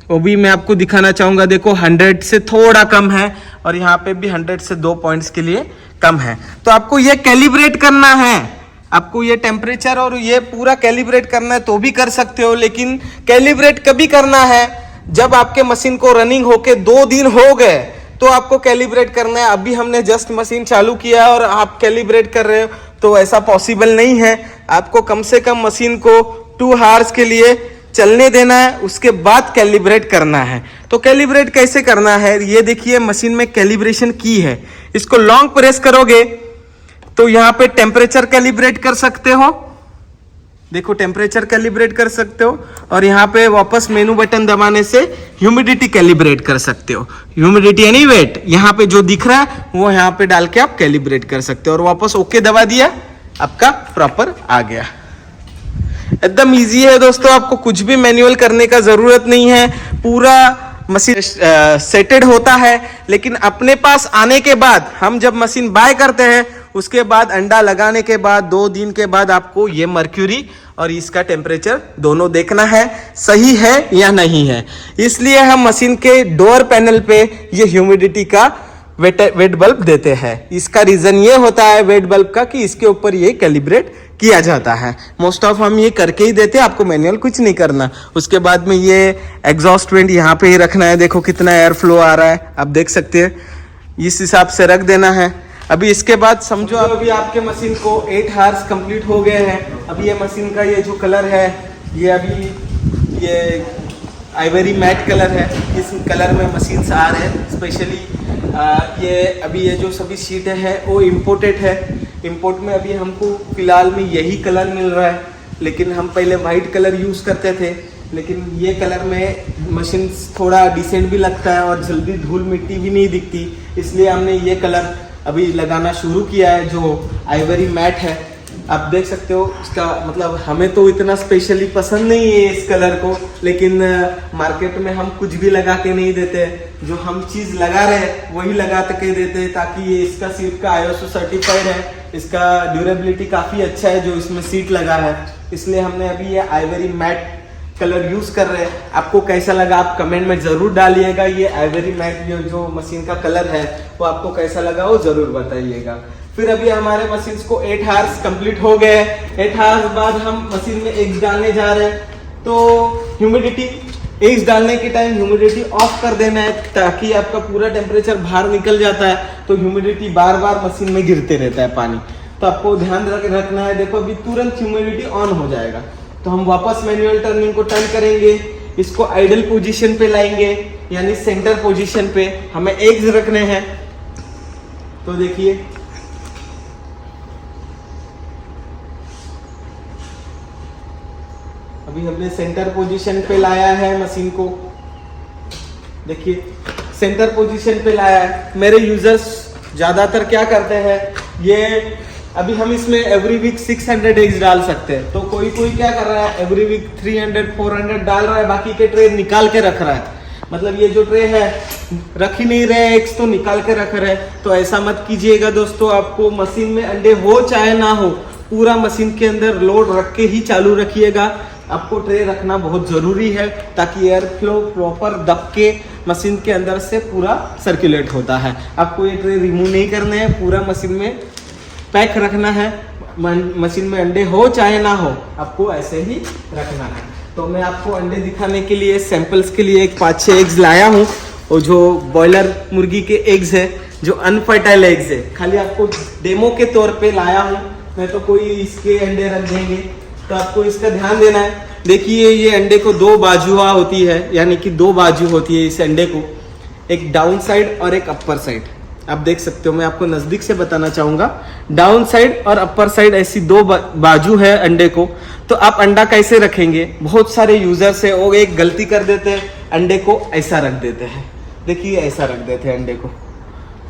Speaker 1: वो भी मैं आपको दिखाना चाहूंगा। देखो 100 से थोड़ा कम है और यहाँ पे भी 100 से 2 पॉइंट्स के लिए कम है। तो आपको ये कैलिब्रेट करना है, आपको ये टेम्परेचर और ये पूरा कैलिब्रेट करना है तो भी कर सकते हो, लेकिन कैलिब्रेट कभी करना है जब आपके मशीन को रनिंग होके 2 दिन हो गए तो आपको कैलिब्रेट करना है। अभी हमने जस्ट मशीन चालू किया और आप कैलिब्रेट कर रहे हो तो ऐसा पॉसिबल नहीं है। आपको कम से कम मशीन को 2 आवर्स के लिए चलने देना है, उसके बाद कैलिब्रेट करना है। तो कैलिब्रेट कैसे करना है, ये देखिए मशीन में कैलिब्रेशन की है। इसको लॉन्ग प्रेस करोगे तो यहाँ पे टेम्परेचर कैलिब्रेट कर सकते हो, देखो टेम्परेचर कैलिब्रेट कर सकते हो। और यहाँ पे वापस मेनू बटन दबाने से ह्यूमिडिटी कैलिब्रेट कर सकते हो। ह्यूमिडिटी यानी वेट, यहाँ पे जो दिख रहा है वो यहाँ पे डाल के आप कैलिब्रेट कर सकते हो। और वापस ओके दबा दिया, आपका प्रॉपर आ गया। एकदम इजी है दोस्तों, आपको कुछ भी मैनुअल करने का जरूरत नहीं है। पूरा मशीन सेटेड होता है, लेकिन अपने पास आने के बाद हम जब मशीन बाय करते हैं उसके बाद अंडा लगाने के बाद 2 दिन के बाद आपको ये मर्क्यूरी और इसका टेम्परेचर दोनों देखना है सही है या नहीं है। इसलिए हम मशीन के डोर पैनल पे ये ह्यूमिडिटी का वेट बल्ब देते हैं। इसका रीजन ये होता है वेट बल्ब का कि इसके ऊपर ये कैलिब्रेट किया जाता है। मोस्ट ऑफ हम ये करके ही देते हैं, आपको मैनुअल कुछ नहीं करना। उसके बाद में ये एग्जॉस्ट वेंट यहाँ पे ही रखना है, देखो कितना एयर फ्लो आ रहा है, आप देख सकते हैं, इस हिसाब से रख देना है। अभी इसके बाद समझो अभी आपके मशीन को 8 आवर्स कंप्लीट हो गए हैं। अभी ये मशीन का ये जो कलर है ये अभी ये आइवरी मैट कलर है, इस कलर में मशीन आ रहे हैं। स्पेशली ये अभी ये जो सभी शीट है वो इम्पोर्टेड है। इम्पोर्ट में अभी हमको फिलहाल में यही कलर मिल रहा है, लेकिन हम पहले वाइट कलर यूज़ करते थे, लेकिन ये कलर में मशीन थोड़ा डिसेंट भी लगता है और जल्दी धूल मिट्टी भी नहीं दिखती, इसलिए हमने ये कलर अभी लगाना शुरू किया है जो आइवरी मैट है। आप देख सकते हो इसका मतलब हमें तो इतना स्पेशली पसंद नहीं है इस कलर को, लेकिन मार्केट में हम कुछ भी लगा के नहीं देते, जो हम चीज़ लगा रहे हैं वही लगा के देते हैं, ताकि ये इसका सीट का ISO सर्टिफाइड है, इसका ड्यूरेबिलिटी काफ़ी अच्छा है जो इसमें सीट लगा है, इसलिए हमने अभी ये आइवरी मैट कलर यूज कर रहे हैं। आपको कैसा लगा आप कमेंट में जरूर डालिएगा। ये आइवरी मैट जो मशीन का कलर है वो आपको कैसा लगा वो जरूर बताइएगा। फिर अभी हमारे मशीन को 8 आवर्स कंप्लीट हो गए। 8 आवर्स बाद हम मशीन में एग्स डालने जा रहे हैं, तो ह्यूमिडिटी एग्स डालने के टाइम ह्यूमिडिटी ऑफ कर देना है, ताकि आपका पूरा टेम्परेचर बाहर निकल जाता है तो ह्यूमिडिटी बार बार मशीन में गिरते रहता है पानी, तो आपको ध्यान रखना है। देखो अभी तुरंत ह्यूमिडिटी ऑन हो जाएगा, तो हम वापस मैनुअल टर्निंग को टर्न करेंगे, इसको आइडल पोजीशन पे लाएंगे, यानी सेंटर पोजीशन पे हमें एग्स रखने हैं। तो देखिए अभी हमने सेंटर पोजीशन पे लाया है मशीन को, देखिए सेंटर पोजीशन पे लाया है। मेरे यूजर्स ज्यादातर क्या करते हैं, ये अभी हम इसमें एवरी वीक 600 एग्स डाल सकते हैं, तो कोई क्या कर रहा है एवरी वीक 300 400 डाल रहा है, बाकी के ट्रे निकाल के रख रहा है। मतलब ये जो ट्रे है रख ही नहीं रहे एग्स, तो निकाल के रख रहे हैं। तो ऐसा मत कीजिएगा दोस्तों, आपको मशीन में अंडे हो चाहे ना हो, पूरा मशीन के अंदर लोड रख के ही चालू रखिएगा। आपको ट्रे रखना बहुत ज़रूरी है, ताकि एयर फ्लो प्रॉपर दब के मशीन के अंदर से पूरा सर्कुलेट होता है। आपको ये ट्रे रिमूव नहीं करने हैं, पूरा मशीन में पैक रखना है। मशीन में अंडे हो चाहे ना हो, आपको ऐसे ही रखना है। तो मैं आपको अंडे दिखाने के लिए सैंपल्स के लिए एक 5-6 एग्स लाया हूँ, और जो बॉयलर मुर्गी के एग्स है, जो अनफर्टाइल एग्स है, खाली आपको डेमो के तौर पे लाया हूँ मैं, तो कोई इसके अंडे रख देंगे, तो आपको इसका ध्यान देना है। देखिए ये अंडे को 2 बाजुआ होती है, यानी कि 2 बाजू होती है इस अंडे को, एक डाउन साइड और एक अपर साइड। आप देख सकते हो, मैं आपको नजदीक से बताना चाहूंगा, डाउन साइड और अपर साइड ऐसी 2 बाजू है अंडे को। तो आप अंडा कैसे रखेंगे, बहुत सारे यूजर्स है वो एक गलती कर देते हैं, अंडे को ऐसा रख देते हैं। देखिए ऐसा रख देते हैं अंडे को,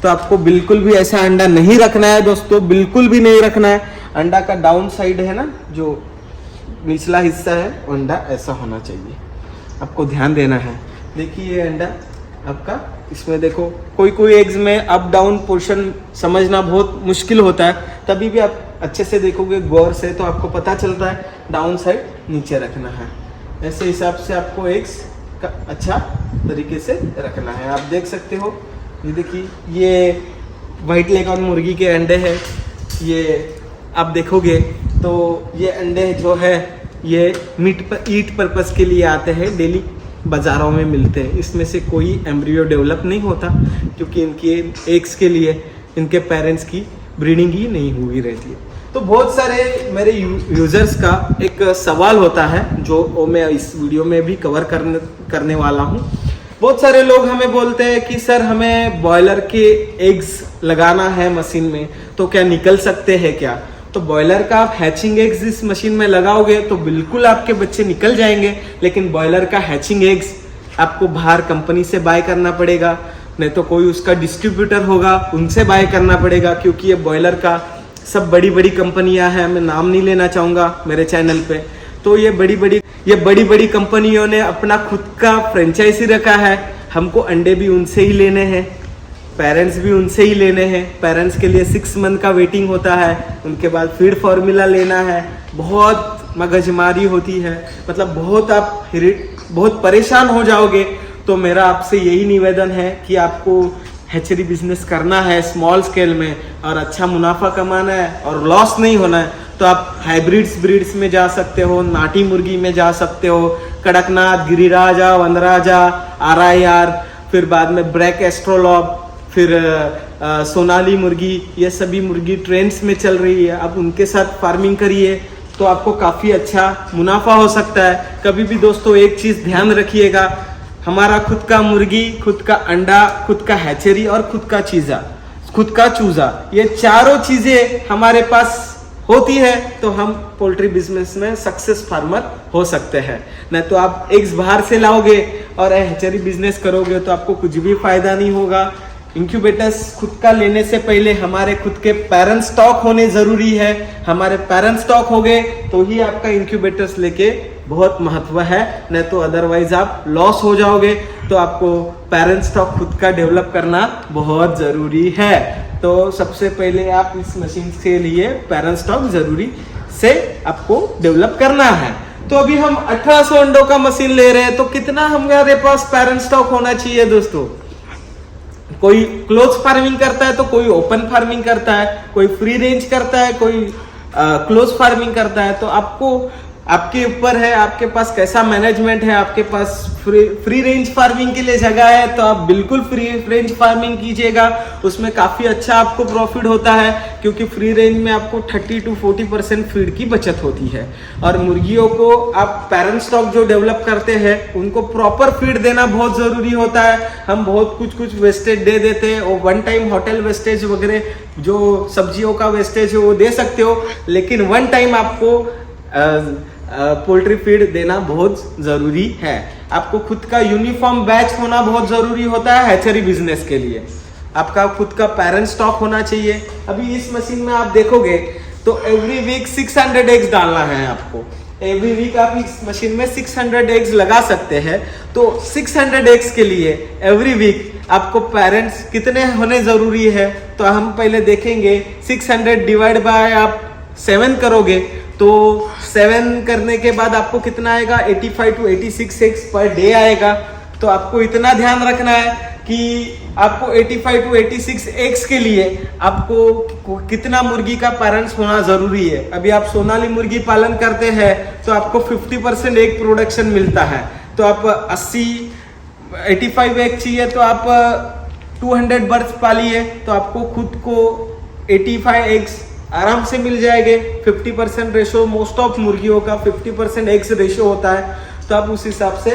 Speaker 1: तो आपको बिल्कुल भी ऐसा अंडा नहीं रखना है दोस्तों, बिल्कुल भी नहीं रखना है। अंडा का डाउन साइड है ना, जो निचला हिस्सा है, अंडा ऐसा होना चाहिए, आपको ध्यान देना है। देखिए ये अंडा आपका, इसमें देखो कोई एग्स में अप डाउन पोर्शन समझना बहुत मुश्किल होता है, तभी भी आप अच्छे से देखोगे गौर से तो आपको पता चलता है डाउन साइड नीचे रखना है। ऐसे हिसाब से आपको एग्स का अच्छा तरीके से रखना है। आप देख सकते हो, ये देखिए ये वाइट लेगॉन मुर्गी के अंडे हैं, ये आप देखोगे तो ये अंडे जो है ये ईट पर्पस के लिए आते हैं, डेली बाज़ारों में मिलते हैं। इसमें से कोई एम्ब्रियो डेवलप नहीं होता, क्योंकि इनके एग्स के लिए इनके पेरेंट्स की ब्रीडिंग ही नहीं हुई रहती है। तो बहुत सारे मेरे यूजर्स का एक सवाल होता है, जो मैं इस वीडियो में भी कवर करने वाला हूँ। बहुत सारे लोग हमें बोलते हैं कि सर हमें बॉयलर के एग्स लगाना है मशीन में, तो क्या निकल सकते हैं क्या? तो बॉयलर का आप हैचिंग एग्स इस मशीन में लगाओगे तो बिल्कुल आपके बच्चे निकल जाएंगे, लेकिन बॉयलर का हैचिंग एग्स आपको बाहर कंपनी से बाय करना पड़ेगा, नहीं तो कोई उसका डिस्ट्रीब्यूटर होगा उनसे बाय करना पड़ेगा, क्योंकि ये बॉयलर का सब बड़ी बड़ी कंपनियां हैं, मैं नाम नहीं लेना चाहूँगा मेरे चैनल पे। तो ये बड़ी बड़ी कंपनियों ने अपना खुद का फ्रेंचाइजी रखा है, हमको अंडे भी उनसे ही लेने हैं। पेरेंट्स भी उनसे ही लेने हैं। पेरेंट्स के लिए 6 मंथ का वेटिंग होता है, उनके बाद फीड फार्मूला लेना है, बहुत मगजमारी होती है, मतलब बहुत परेशान हो जाओगे। तो मेरा आपसे यही निवेदन है कि आपको हैचरी बिजनेस करना है स्मॉल स्केल में और अच्छा मुनाफा कमाना है और लॉस नहीं होना है, तो आप हाइब्रिड्स ब्रीड्स में जा सकते हो, नाटी मुर्गी में जा सकते हो, कड़कनाथ, गिरिराजा, वनराजा, RIR, फिर बाद में ब्रैक एस्ट्रोलॉग, फिर सोनाली मुर्गी, ये सभी मुर्गी ट्रेंड्स में चल रही है। आप उनके साथ फार्मिंग करिए तो आपको काफ़ी अच्छा मुनाफा हो सकता है। कभी भी दोस्तों एक चीज़ ध्यान रखिएगा, हमारा खुद का मुर्गी, खुद का अंडा, खुद का हैचरी और खुद का चूजा, ये चारों चीज़ें हमारे पास होती है तो हम पोल्ट्री बिजनेस में सक्सेस फार्मर हो सकते हैं। नहीं तो आप एग्स बाहर से लाओगे और हैचरी बिजनेस करोगे तो आपको कुछ भी फायदा नहीं होगा। इंक्यूबेटर्स खुद का लेने से पहले हमारे खुद के पेरेंट स्टॉक होने जरूरी है। हमारे पेरेंट स्टॉक हो गए तो ही आपका इंक्यूबेटर्स लेके बहुत महत्व है, नहीं तो अदरवाइज आप लॉस हो जाओगे। तो आपको पेरेंट स्टॉक खुद का डेवलप करना बहुत जरूरी है। तो सबसे पहले आप इस मशीन के लिए पेरेंट स्टॉक जरूरी से आपको डेवलप करना है। तो अभी हम 1800 अंडों का मशीन ले रहे हैं, तो कितना हमारे पास पेरेंट स्टॉक होना चाहिए दोस्तों? कोई क्लोज फार्मिंग करता है तो कोई ओपन फार्मिंग करता है, कोई फ्री रेंज करता है, कोई क्लोज फार्मिंग करता है। तो आपके ऊपर है, आपके पास कैसा मैनेजमेंट है। आपके पास फ्री रेंज फार्मिंग के लिए जगह है तो आप बिल्कुल फ्री रेंज फार्मिंग कीजिएगा, उसमें काफ़ी अच्छा आपको प्रॉफिट होता है, क्योंकि फ्री रेंज में आपको 30 to 40% फीड की बचत होती है। और मुर्गियों को आप पेरेंट स्टॉक जो डेवलप करते हैं उनको प्रॉपर फीड देना बहुत ज़रूरी होता है। हम बहुत कुछ वेस्टेज दे देते हैं, और वन टाइम होटल वेस्टेज वगैरह जो सब्जियों का वेस्टेज है वो दे सकते हो, लेकिन वन टाइम आपको पोल्ट्री फीड देना बहुत जरूरी है। आपको खुद का यूनिफॉर्म बैच होना बहुत जरूरी होता है हैचरी बिजनेस के लिए। आपका खुद का पेरेंट स्टॉक होना चाहिए। अभी इस मशीन में आप देखोगे तो एवरी वीक 600 एग्स डालना है आपको। एवरी वीक आप इस मशीन में 600 एग्स लगा सकते हैं। तो 600 एग्स के लिए एवरी वीक आपको पेरेंट्स कितने होने जरूरी है, तो हम पहले देखेंगे। 600 डिवाइड बाय आप 7 करोगे तो 7 करने के बाद आपको कितना आएगा? 85 to 86 एग्स पर डे आएगा। तो आपको इतना ध्यान रखना है कि आपको 85 to 86 एग्स के लिए आपको कितना मुर्गी का पेरेंट्स होना जरूरी है। अभी आप सोनाली मुर्गी पालन करते हैं तो आपको 50% एग प्रोडक्शन मिलता है। तो आप 85 एग चाहिए तो आप 200 बर्ड्स पालिए तो आपको खुद को 85 एग्स आराम से मिल जाएंगे। 50% रेशो मोस्ट ऑफ मुर्गियों का 50% एग्स रेशो होता है, तो आप उस हिसाब से।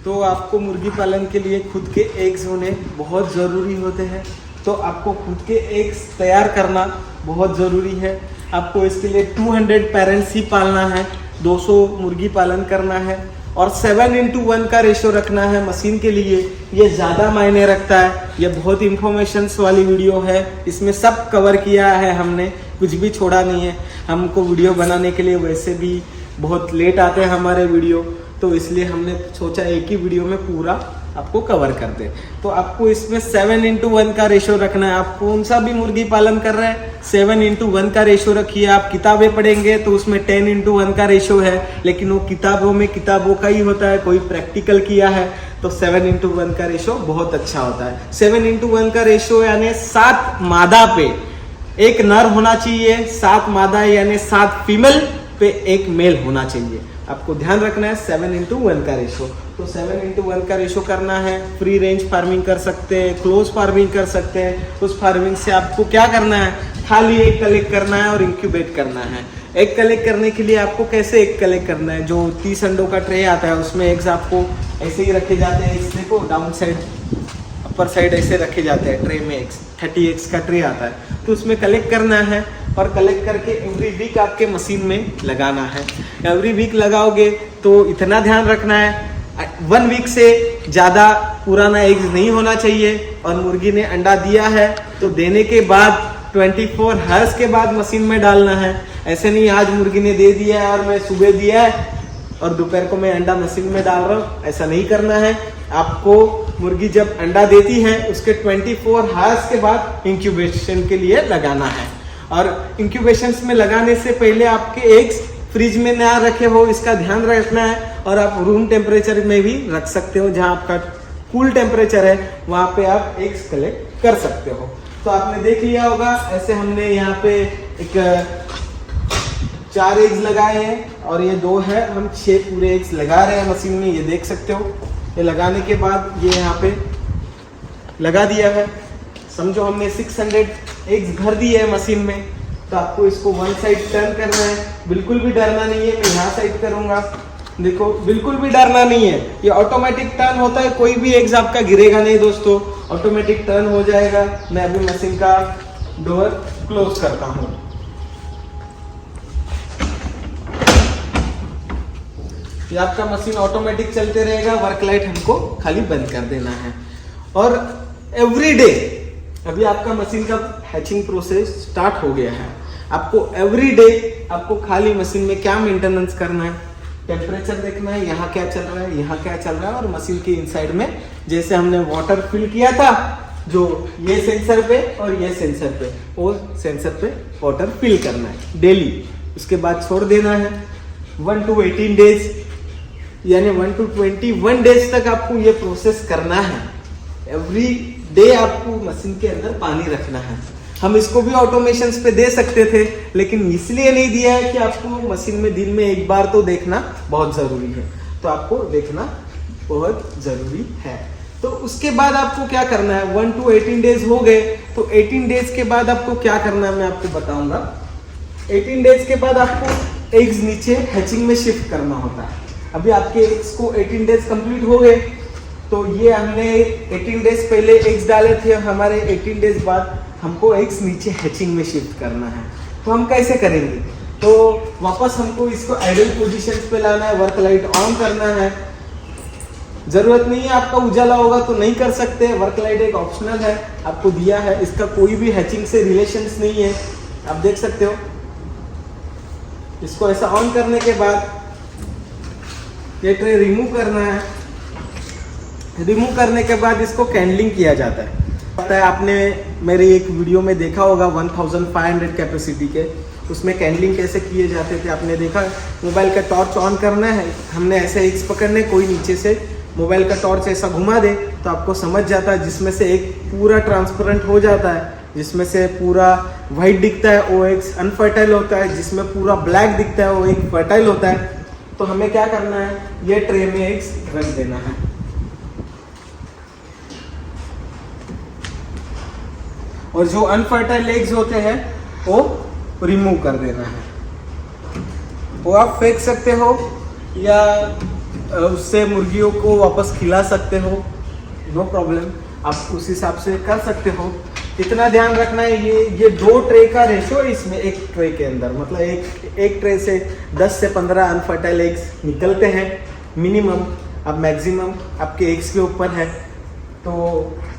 Speaker 1: तो आपको मुर्गी पालन के लिए खुद के एग्स होने बहुत ज़रूरी होते हैं। तो आपको खुद के एग्स तैयार करना बहुत ज़रूरी है। आपको इसके लिए 200 पेरेंट्स ही पालना है, 200 मुर्गी पालन करना है और 7:1 का रेशो रखना है मशीन के लिए। ये ज़्यादा मायने रखता है। ये बहुत इंफॉर्मेशंस वाली वीडियो है, इसमें सब कवर किया है हमने, कुछ भी छोड़ा नहीं है। हमको वीडियो बनाने के लिए वैसे भी बहुत लेट आते हैं हमारे वीडियो, तो इसलिए हमने सोचा एक ही वीडियो में पूरा आपको कवर कर दे। तो आपको इसमें 7:1 का रेशो रखना है। आप कौन सा भी मुर्गी पालन कर रहे हैं 7:1 का रेशो रखिए। आप किताबें पढ़ेंगे तो उसमें 10:1 का रेशो है, लेकिन वो किताबों का ही होता है, कोई प्रैक्टिकल किया है। तो 7:1 का रेशो बहुत अच्छा होता है। 7:1 का रेशो यानी 7 मादा पे 1 नर होना चाहिए, 7 मादा यानी 7 फीमेल पे 1 मेल होना चाहिए। आपको ध्यान रखना है 7:1 का रेशो। तो 7:1 का रेशो करना है। फ्री रेंज फार्मिंग कर सकते हैं, क्लोज फार्मिंग कर सकते हैं। उस फार्मिंग से आपको क्या करना है? खाली एग कलेक्ट करना है और इंक्यूबेट करना है। एग कलेक्ट करने के लिए आपको कैसे एग कलेक्ट करना है? जो 30 अंडों का ट्रे आता है उसमें एग्स आपको ऐसे ही रखे जाते हैं। इस देखो डाउन साइड अपर साइड ऐसे रखे जाते हैं ट्रे में। एग्स 30 एग्स का ट्रे आता है, तो उसमें कलेक्ट करना है और कलेक्ट करके एवरी वीक आपके मशीन में लगाना है। एवरी वीक लगाओगे तो इतना ध्यान रखना है 1 वीक से ज़्यादा पुराना एग्स नहीं होना चाहिए। और मुर्गी ने अंडा दिया है तो देने के बाद 24 हॉर्स के बाद मशीन में डालना है। ऐसे नहीं आज मुर्गी ने दे दिया है और मैं सुबह दिया है और दोपहर को मैं अंडा मशीन में डाल रहा हूँ, ऐसा नहीं करना है। आपको मुर्गी जब अंडा देती है उसके 24 हावर्स के बाद इंक्यूबेशन के लिए लगाना है। और इंक्यूबेशन में लगाने से पहले आपके एग्स फ्रिज में ना रखे हो, इसका ध्यान रखना है। और आप रूम टेम्परेचर में भी रख सकते हो, जहाँ आपका कूल टेम्परेचर है वहाँ पे आप एग्स कलेक्ट कर सकते हो। तो आपने देख लिया होगा, ऐसे हमने यहाँ पे एक 4 एग्स लगाए हैं और ये 2 है, हम 6 पूरे एग्स लगा रहे हैं मशीन में, ये देख सकते हो। ये लगाने के बाद ये यहाँ पे लगा दिया है, समझो हमने 600 एग्स भर दिए है मशीन में। तो आपको इसको वन साइड टर्न करना है, बिल्कुल भी डरना नहीं है। मैं यहाँ साइड करूँगा, देखो बिल्कुल भी डरना नहीं है, ये ऑटोमेटिक टर्न होता है, कोई भी एग्स आपका गिरेगा नहीं दोस्तों, ऑटोमेटिक टर्न हो जाएगा। मैं अभी मशीन का डोर क्लोज करता हूँ। ये आपका मशीन ऑटोमेटिक चलते रहेगा, वर्क लाइट हमको खाली बंद कर देना है। और एवरी डे अभी आपका मशीन का हैचिंग प्रोसेस स्टार्ट हो गया है। आपको एवरी डे आपको खाली मशीन में क्या मेंटेनेंस करना है, टेम्परेचर देखना है, यहाँ क्या चल रहा है, यहाँ क्या चल रहा है। और मशीन के इनसाइड में जैसे हमने वाटर फिल किया था, जो ये सेंसर पे और ये सेंसर पे, वो सेंसर पे वाटर फिल करना है डेली। उसके बाद छोड़ देना है 1 to 18 डेज, यानी 1 to 21 डेज तक आपको ये प्रोसेस करना है। एवरी डे आपको मशीन के अंदर पानी रखना है। हम इसको भी ऑटोमेशन पे दे सकते थे, लेकिन इसलिए नहीं दिया है कि आपको मशीन में दिन में एक बार तो देखना बहुत जरूरी है, तो आपको देखना बहुत जरूरी है। तो उसके बाद आपको क्या करना है, 1 to 18 डेज हो गए, तो 18 डेज के बाद आपको क्या करना है मैं आपको बताऊंगा। 18 डेज के बाद आपको एग्स नीचे हैचिंग में शिफ्ट करना होता है। अभी आपके एग्स को 18 डेज कंप्लीट हो गए, तो ये हमने 18 डेज पहले एग्स डाले थे, हमारे 18 डेज बाद हमको एग्स नीचे हैचिंग में शिफ्ट करना है। तो हम कैसे करेंगे, तो वापस हमको इसको आइडल पोजीशन पे लाना है, वर्क लाइट ऑन करना है। जरूरत नहीं है, आपका उजाला होगा तो नहीं कर सकते, वर्क लाइट एक ऑप्शनल है, आपको दिया है, इसका कोई भी हैचिंग से रिलेशंस नहीं है, आप देख सकते हो। इसको ऐसा ऑन करने के बाद ये ट्रे रिमूव करना है। रिमूव करने के बाद इसको कैंडलिंग किया जाता है। पता है आपने मेरे एक वीडियो में देखा होगा 1500 कैपेसिटी के, उसमें कैंडलिंग कैसे किए जाते थे आपने देखा। मोबाइल का टॉर्च ऑन करना है, हमने ऐसे एग्स पकड़ने, कोई नीचे से मोबाइल का टॉर्च ऐसा घुमा दे तो आपको समझ जाता है, जिसमें से एक पूरा ट्रांसपेरेंट हो जाता है, जिसमें से पूरा वाइट दिखता है वो एग्स अनफर्टाइल होता है, जिसमें पूरा ब्लैक दिखता है वो एक फर्टाइल होता है। तो हमें क्या करना है, ये ट्रे में एग्स रख देना है। और जो अनफर्टाइल एग्स होते हैं वो रिमूव कर देना है। वो आप फेंक सकते हो या उससे मुर्गियों को वापस खिला सकते हो, नो प्रॉब्लम, आप उस हिसाब से कर सकते हो। इतना ध्यान रखना है, ये 2 ट्रे का रेशो है इसमें, एक ट्रे के अंदर, मतलब एक ट्रे से 10 से 15 अनफर्टाइल एग्स निकलते हैं मिनिमम। अब मैक्सिमम आपके एग्स के ऊपर है। तो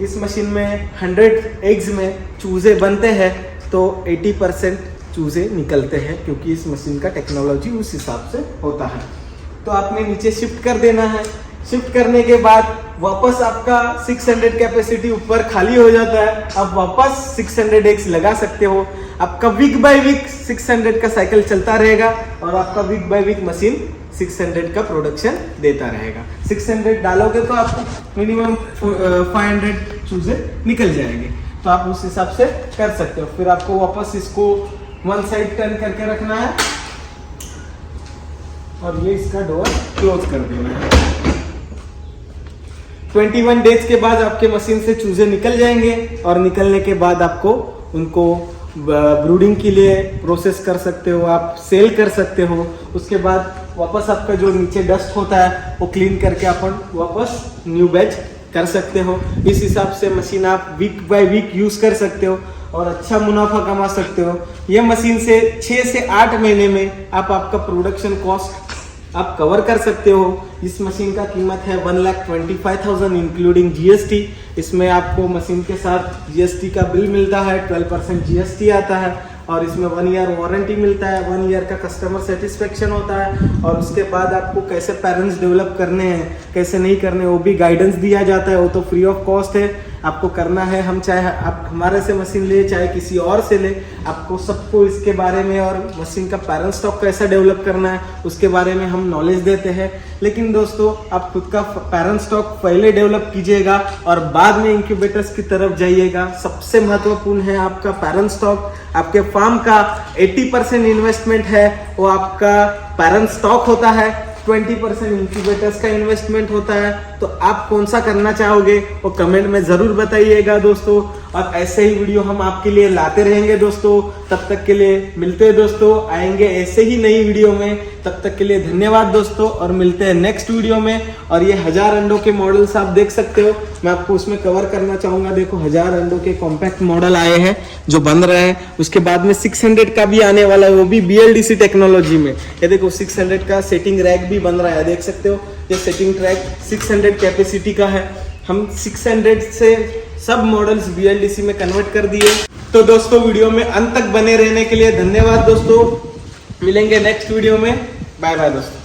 Speaker 1: इस मशीन में 100 एग्स में चूजे बनते हैं, तो 80% चूजे निकलते हैं, क्योंकि इस मशीन का टेक्नोलॉजी उस हिसाब से होता है। तो आपने नीचे शिफ्ट कर देना है। शिफ्ट करने के बाद वापस आपका 600 कैपेसिटी ऊपर खाली हो जाता है, आप वापस 600 एग्स लगा सकते हो। आपका वीक बाय वीक 600 का साइकिल चलता रहेगा और आपका वीक बाय वीक मशीन 600 का प्रोडक्शन देता रहेगा। 600 डालोगे तो आपको मिनिमम 500 चूजे निकल जाएंगे, तो आप उस हिसाब से कर सकते हो। फिर आपको वापस इसको वन साइड टर्न करके रखना है और ये इसका डोर क्लोज कर देना है। 21 डेज के बाद आपके मशीन से चूजे निकल जाएंगे और निकलने के बाद आपको उनको ब्रूडिंग के लिए प्रोसेस कर सकते हो, आप सेल कर सकते हो। उसके बाद वापस आपका जो नीचे डस्ट होता है वो क्लीन करके अपन वापस न्यू बैच कर सकते हो। इस हिसाब से मशीन आप वीक बाय वीक यूज कर सकते हो और अच्छा मुनाफा कमा सकते हो। ये मशीन से 6 से 8 महीने में आप आपका प्रोडक्शन कॉस्ट आप कवर कर सकते हो। इस मशीन का कीमत है 1,25,000 इंक्लूडिंग जीएसटी। इसमें आपको मशीन के साथ जीएसटी का बिल मिलता है, 12% जीएसटी आता है और इसमें 1 ईयर वारंटी मिलता है, 1 ईयर का कस्टमर सेटिस्फेक्शन होता है, और उसके बाद आपको कैसे पेरेंट्स डेवलप करने हैं, कैसे नहीं करने, वो भी गाइडेंस दिया जाता है। वो तो फ्री ऑफ कॉस्ट है, आपको करना है, हम चाहे आप हमारे से मशीन ले चाहे किसी और से ले, आपको सबको इसके बारे में और मशीन का पेरेंट स्टॉक कैसा डेवलप करना है उसके बारे में हम नॉलेज देते हैं। लेकिन दोस्तों आप खुद का पेरेंट स्टॉक पहले डेवलप कीजिएगा और बाद में इंक्यूबेटर्स की तरफ जाइएगा। सबसे महत्वपूर्ण है आपका पेरेंट स्टॉक। आपके फार्म का 80% इन्वेस्टमेंट है वो आपका पेरेंट स्टॉक होता है, 20% इंक्यूबेटर्स का इन्वेस्टमेंट होता है। तो आप कौन सा करना चाहोगे वो कमेंट में जरूर बताइएगा दोस्तों, और ऐसे ही वीडियो हम आपके लिए लाते रहेंगे दोस्तों। तब तक के लिए मिलते हैं दोस्तों, आएंगे ऐसे ही नई वीडियो में। तब तक के लिए धन्यवाद दोस्तों, और मिलते हैं नेक्स्ट वीडियो में। और ये 1000 अंडों के मॉडल्स आप देख सकते हो, मैं आपको उसमें कवर करना चाहूंगा। देखो 1000 अंडों के कॉम्पैक्ट मॉडल आए हैं जो बन रहे हैं, उसके बाद में 600 का भी आने वाला है, वो भी BLDC टेक्नोलॉजी में। ये देखो 600 का सेटिंग रैक भी बन रहा है, देख सकते हो। ये सेटिंग ट्रैक 600 कैपेसिटी का है। हम 600 से सब मॉडल्स BLDC में कन्वर्ट कर दिए। तो दोस्तों वीडियो में अंत तक बने रहने के लिए धन्यवाद दोस्तों, मिलेंगे नेक्स्ट वीडियो में। बाय बाय दोस्तों।